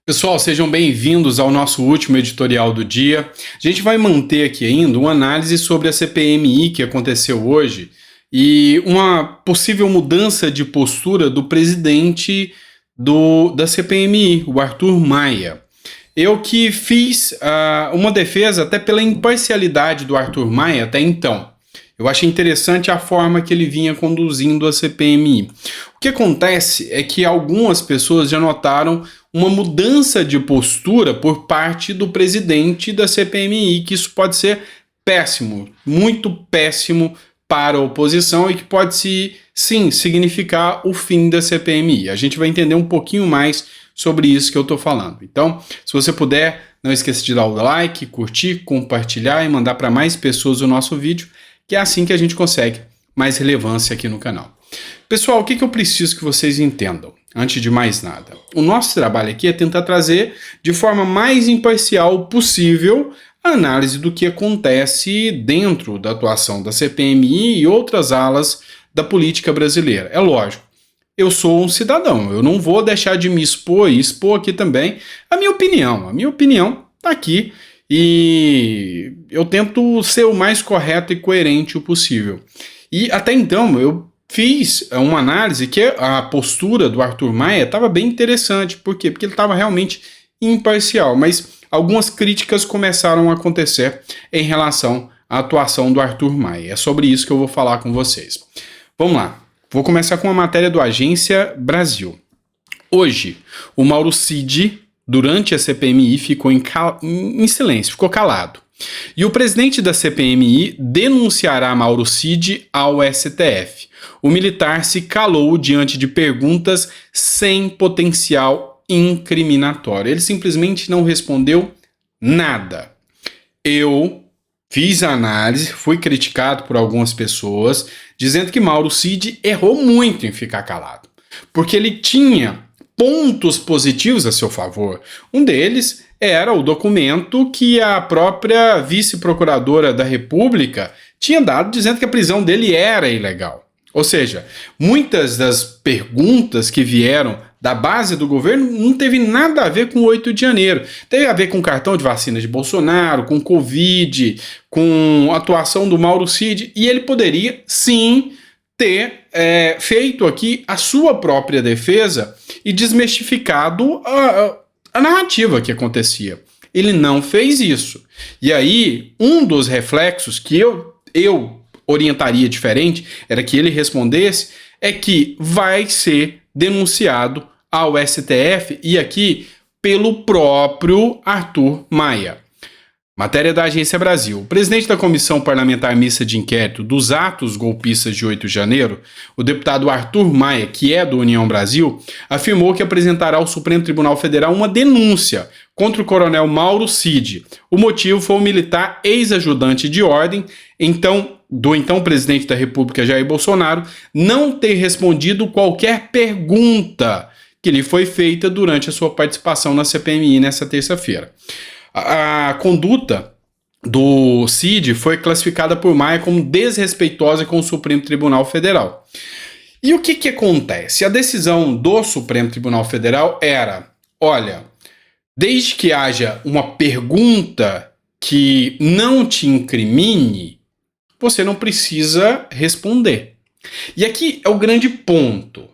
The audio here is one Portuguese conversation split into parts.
Pessoal, sejam bem-vindos ao nosso último editorial do dia. A gente vai manter aqui ainda uma análise sobre a CPMI que aconteceu hoje e uma possível mudança de postura do presidente da CPMI, o Arthur Maia. Eu que fiz uma defesa até pela imparcialidade do Arthur Maia até então. Eu achei interessante a forma que ele vinha conduzindo a CPMI. O que acontece é que algumas pessoas já notaram uma mudança de postura por parte do presidente da CPMI, que isso pode ser péssimo, muito péssimo para a oposição e que pode sim significar o fim da CPMI. A gente vai entender um pouquinho mais sobre isso que eu estou falando. Então, se você puder, não esqueça de dar o like, curtir, compartilhar e mandar para mais pessoas o nosso vídeo, que é assim que a gente consegue mais relevância aqui no canal. Pessoal, o que eu preciso que vocês entendam? Antes de mais nada, o nosso trabalho aqui é tentar trazer de forma mais imparcial possível a análise do que acontece dentro da atuação da CPMI e outras alas da política brasileira. É lógico, eu sou um cidadão, eu não vou deixar de me expor e expor aqui também a minha opinião. A minha opinião está aqui e eu tento ser o mais correto e coerente o possível. E até então eu fiz uma análise que a postura do Arthur Maia estava bem interessante. Por quê? Porque ele estava realmente imparcial, mas algumas críticas começaram a acontecer em relação à atuação do Arthur Maia. É sobre isso que eu vou falar com vocês. Vamos lá. Vou começar com uma matéria do Agência Brasil. Hoje, o Mauro Cid, durante a CPMI, ficou em silêncio, ficou calado. E o presidente da CPMI denunciará Mauro Cid ao STF. O militar se calou diante de perguntas sem potencial incriminatório. Ele simplesmente não respondeu nada. Eu fiz a análise, fui criticado por algumas pessoas, dizendo que Mauro Cid errou muito em ficar calado, porque ele tinha pontos positivos a seu favor. Um deles era o documento que a própria vice-procuradora da República tinha dado, dizendo que a prisão dele era ilegal. Ou seja, muitas das perguntas que vieram da base do governo não teve nada a ver com o 8 de janeiro. Teve a ver com o cartão de vacina de Bolsonaro, com Covid, com a atuação do Mauro Cid, e ele poderia, sim, ter feito aqui a sua própria defesa e desmistificado a narrativa que acontecia. Ele não fez isso. E aí, um dos reflexos que eu orientaria diferente era que ele respondesse é que vai ser denunciado ao STF e aqui pelo próprio Arthur Maia. Matéria da Agência Brasil. O presidente da Comissão Parlamentar Mista de Inquérito dos atos golpistas de 8 de janeiro, o deputado Arthur Maia, que é do União Brasil, afirmou que apresentará ao Supremo Tribunal Federal uma denúncia contra o coronel Mauro Cid. O motivo foi o militar ex-ajudante de ordem, do então presidente da República Jair Bolsonaro, não ter respondido qualquer pergunta que lhe foi feita durante a sua participação na CPMI nesta terça-feira. A conduta do Cid foi classificada por Maia como desrespeitosa com o Supremo Tribunal Federal. E o que acontece? A decisão do Supremo Tribunal Federal era, olha, desde que haja uma pergunta que não te incrimine, você não precisa responder. E aqui é o grande ponto.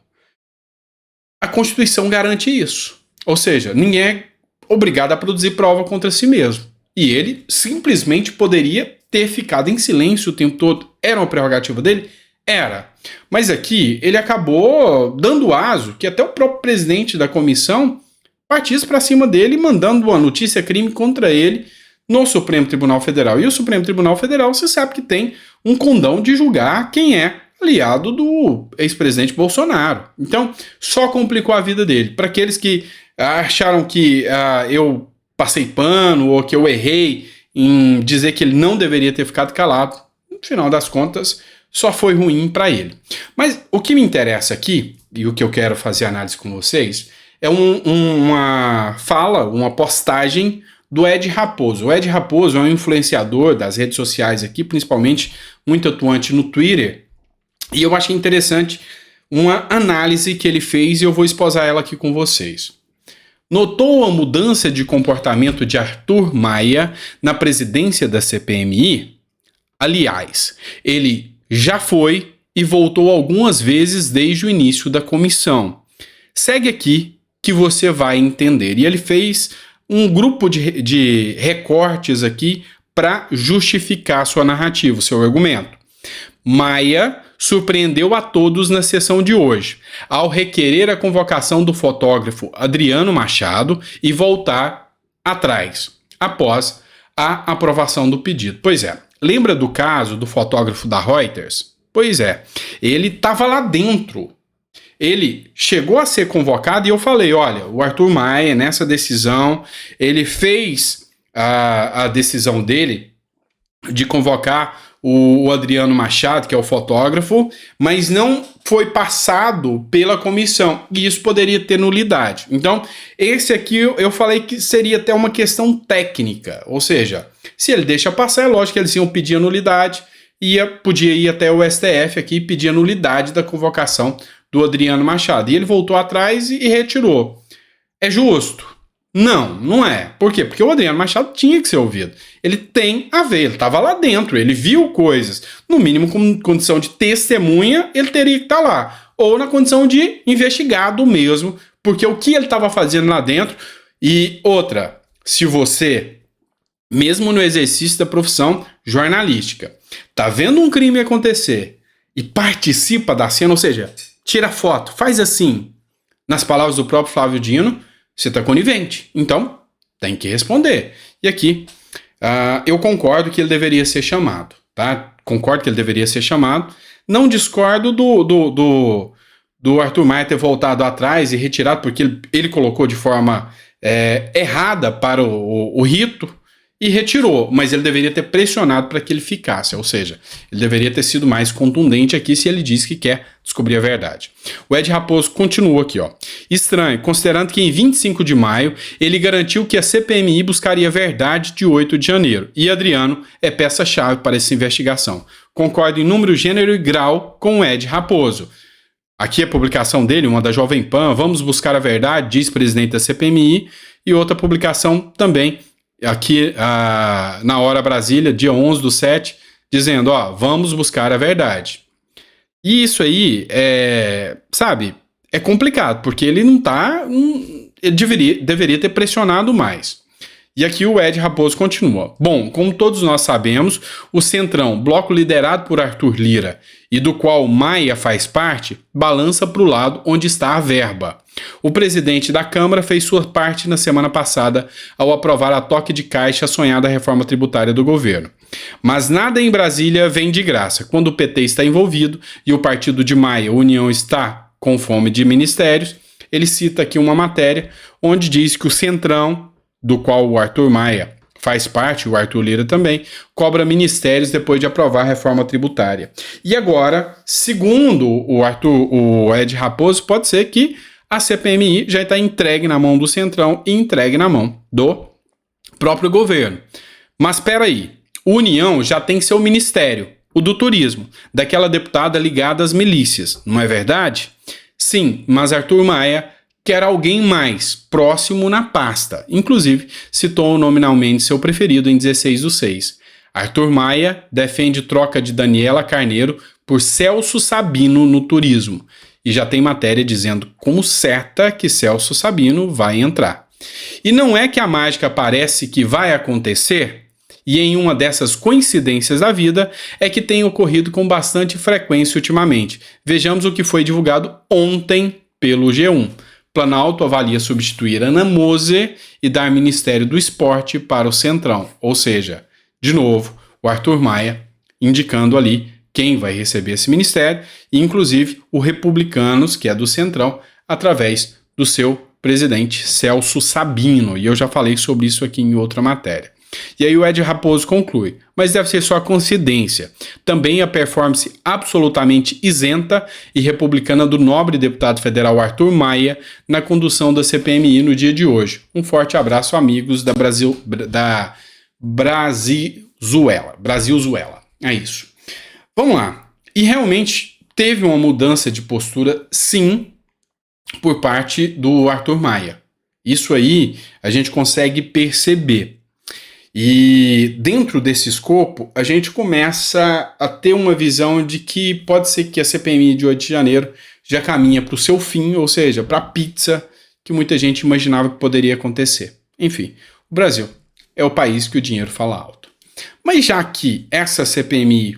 A Constituição garante isso. Ou seja, ninguém é obrigado a produzir prova contra si mesmo. E ele simplesmente poderia ter ficado em silêncio o tempo todo. Era uma prerrogativa dele? Era. Mas aqui ele acabou dando aso que até o próprio presidente da comissão partisse para cima dele, mandando uma notícia-crime contra ele no Supremo Tribunal Federal. E o Supremo Tribunal Federal, você sabe que tem um condão de julgar quem é aliado do ex-presidente Bolsonaro. Então, só complicou a vida dele. Para aqueles que acharam que eu passei pano ou que eu errei em dizer que ele não deveria ter ficado calado, no final das contas, só foi ruim para ele. Mas o que me interessa aqui, e o que eu quero fazer análise com vocês, é uma fala, uma postagem do Ed Raposo. O Ed Raposo é um influenciador das redes sociais aqui, principalmente muito atuante no Twitter, e eu achei interessante uma análise que ele fez e eu vou esposar ela aqui com vocês. Notou a mudança de comportamento de Arthur Maia na presidência da CPMI? Aliás, ele já foi e voltou algumas vezes desde o início da comissão. Segue aqui que você vai entender. E ele fez um grupo de recortes aqui para justificar sua narrativa, seu argumento. Maia surpreendeu a todos na sessão de hoje, ao requerer a convocação do fotógrafo Adriano Machado e voltar atrás, após a aprovação do pedido. Pois é, lembra do caso do fotógrafo da Reuters? Pois é, ele estava lá dentro. Ele chegou a ser convocado e eu falei, olha, o Arthur Maia, nessa decisão, ele fez a decisão dele de convocar o Adriano Machado, que é o fotógrafo, mas não foi passado pela comissão, e isso poderia ter nulidade. Então, esse aqui eu falei que seria até uma questão técnica, ou seja, se ele deixa passar, é lógico que eles iam pedir a nulidade, podia ir até o STF aqui e pedir a nulidade da convocação do Adriano Machado. E ele voltou atrás e retirou. É justo? Não, não é. Por quê? Porque o Adriano Machado tinha que ser ouvido. Ele tem a ver, ele estava lá dentro, ele viu coisas. No mínimo, com condição de testemunha, ele teria que estar lá. Ou na condição de investigado mesmo, porque o que ele estava fazendo lá dentro. E outra, se você, mesmo no exercício da profissão jornalística, tá vendo um crime acontecer e participa da cena, ou seja, tira foto, faz assim, nas palavras do próprio Flávio Dino, você está conivente. Então, tem que responder. E aqui, eu concordo que ele deveria ser chamado, tá? Concordo que ele deveria ser chamado. Não discordo do Arthur Maia ter voltado atrás e retirado, porque ele colocou de forma errada para o rito, e retirou, mas ele deveria ter pressionado para que ele ficasse, ou seja, ele deveria ter sido mais contundente aqui se ele diz que quer descobrir a verdade. O Ed Raposo continua aqui, ó. Estranho, considerando que em 25 de maio ele garantiu que a CPMI buscaria a verdade de 8 de janeiro, e Adriano é peça-chave para essa investigação. Concordo em número, gênero e grau com o Ed Raposo. Aqui a publicação dele, uma da Jovem Pan, vamos buscar a verdade, diz presidente da CPMI, e outra publicação também aqui na Hora Brasília, dia 11/7, dizendo, ó, vamos buscar a verdade. E isso aí, sabe, é complicado, porque ele não tá, ele deveria ter pressionado mais. E aqui o Ed Raposo continua. Bom, como todos nós sabemos, o Centrão, bloco liderado por Arthur Lira e do qual Maia faz parte, balança para o lado onde está a verba. O presidente da Câmara fez sua parte na semana passada ao aprovar a toque de caixa a sonhada reforma tributária do governo. Mas nada em Brasília vem de graça. Quando o PT está envolvido e o partido de Maia, União, está com fome de ministérios, ele cita aqui uma matéria onde diz que o Centrão, do qual o Arthur Maia faz parte, o Arthur Lira também, cobra ministérios depois de aprovar a reforma tributária. E agora, segundo o Ed Raposo, pode ser que a CPMI já está entregue na mão do Centrão e entregue na mão do próprio governo. Mas espera aí, o União já tem seu ministério, o do turismo, daquela deputada ligada às milícias, não é verdade? Sim, mas Arthur Maia quer alguém mais próximo na pasta. Inclusive, citou nominalmente seu preferido em 16/6. Arthur Maia defende troca de Daniela Carneiro por Celso Sabino no turismo. E já tem matéria dizendo como certa que Celso Sabino vai entrar. E não é que a mágica parece que vai acontecer? E em uma dessas coincidências da vida é que tem ocorrido com bastante frequência ultimamente. Vejamos o que foi divulgado ontem pelo G1. Planalto avalia substituir Ana Moser e dar Ministério do Esporte para o Centrão. Ou seja, de novo, o Arthur Maia indicando ali quem vai receber esse ministério, e inclusive o Republicanos, que é do Centrão, através do seu presidente Celso Sabino. E eu já falei sobre isso aqui em outra matéria. E aí o Ed Raposo conclui, mas deve ser só coincidência. Também a performance absolutamente isenta e republicana do nobre deputado federal Arthur Maia na condução da CPMI no dia de hoje. Um forte abraço, amigos da Brasilzuela. É isso. Vamos lá. E realmente teve uma mudança de postura, sim, por parte do Arthur Maia. Isso aí a gente consegue perceber. E dentro desse escopo, a gente começa a ter uma visão de que pode ser que a CPMI de 8 de janeiro já caminha para o seu fim, ou seja, para a pizza que muita gente imaginava que poderia acontecer. Enfim, o Brasil é o país que o dinheiro fala alto. Mas já que essa CPMI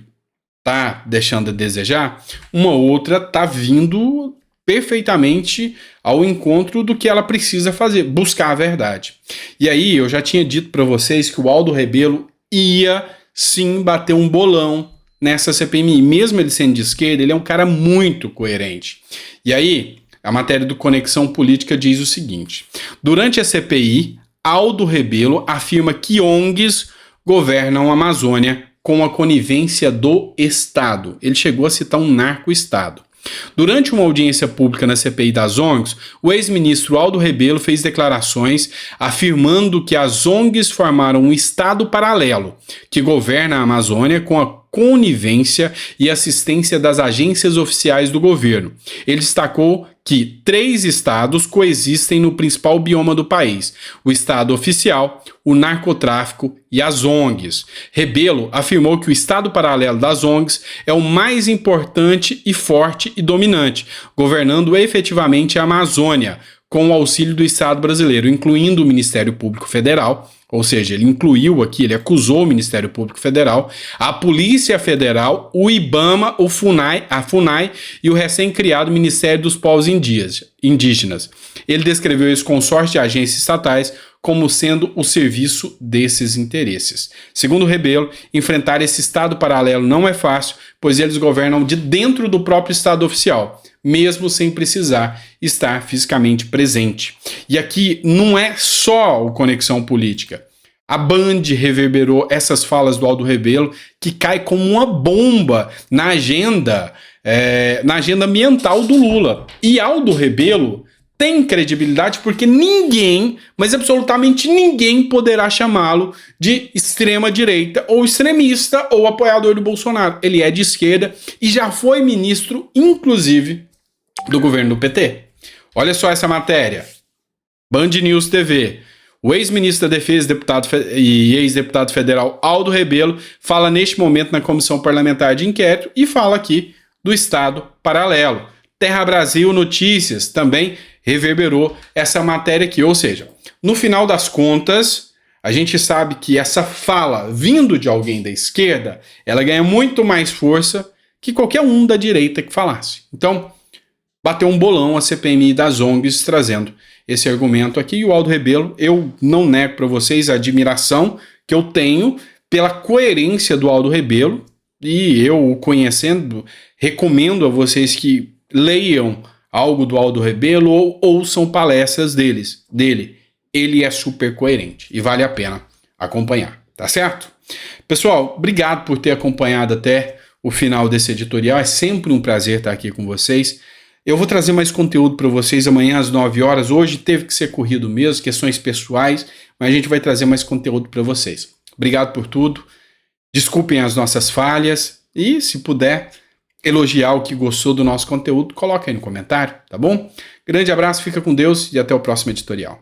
está deixando a desejar, uma outra está vindo perfeitamente ao encontro do que ela precisa fazer, buscar a verdade. E aí eu já tinha dito para vocês que o Aldo Rebelo ia sim bater um bolão nessa CPMI, mesmo ele sendo de esquerda, ele é um cara muito coerente. E aí a matéria do Conexão Política diz o seguinte: durante a CPI, Aldo Rebelo afirma que ONGs governam a Amazônia com a conivência do Estado. Ele chegou a citar um narco-estado. Durante uma audiência pública na CPI das ONGs, o ex-ministro Aldo Rebelo fez declarações afirmando que as ONGs formaram um Estado paralelo que governa a Amazônia com a conivência e assistência das agências oficiais do governo. Ele destacou que 3 estados coexistem no principal bioma do país: o Estado oficial, o narcotráfico e as ONGs. Rebelo afirmou que o Estado paralelo das ONGs é o mais importante e forte e dominante, governando efetivamente a Amazônia, com o auxílio do Estado brasileiro, incluindo o Ministério Público Federal, ou seja, ele incluiu aqui, ele acusou o Ministério Público Federal, a Polícia Federal, o IBAMA, a FUNAI e o recém-criado Ministério dos Povos Indígenas. Ele descreveu esse consórcio de agências estatais como sendo o serviço desses interesses. Segundo Rebelo, enfrentar esse Estado paralelo não é fácil, pois eles governam de dentro do próprio Estado oficial, mesmo sem precisar estar fisicamente presente. E aqui não é só o Conexão Política. A Band reverberou essas falas do Aldo Rebelo, que cai como uma bomba na agenda ambiental do Lula. E Aldo Rebelo tem credibilidade porque ninguém, mas absolutamente ninguém, poderá chamá-lo de extrema-direita ou extremista ou apoiador do Bolsonaro. Ele é de esquerda e já foi ministro, inclusive, do governo do PT. Olha só essa matéria. Band News TV. O ex-ministro da Defesa e ex-deputado federal Aldo Rebelo fala neste momento na Comissão Parlamentar de Inquérito e fala aqui do Estado paralelo. Terra Brasil Notícias também reverberou essa matéria aqui. Ou seja, no final das contas, a gente sabe que essa fala vindo de alguém da esquerda, ela ganha muito mais força que qualquer um da direita que falasse. Então, bateu um bolão a CPMI das ONGs trazendo esse argumento aqui. E o Aldo Rebelo, eu não nego para vocês a admiração que eu tenho pela coerência do Aldo Rebelo, e eu, o conhecendo, recomendo a vocês que leiam algo do Aldo Rebelo ou ouçam palestras dele. Ele é super coerente e vale a pena acompanhar, tá certo? Pessoal, obrigado por ter acompanhado até o final desse editorial. É sempre um prazer estar aqui com vocês. Eu vou trazer mais conteúdo para vocês amanhã às 9 horas. Hoje teve que ser corrido mesmo, questões pessoais, mas a gente vai trazer mais conteúdo para vocês. Obrigado por tudo. Desculpem as nossas falhas e, se puder elogiar o que gostou do nosso conteúdo, coloca aí no comentário, tá bom? Grande abraço, fica com Deus e até o próximo editorial.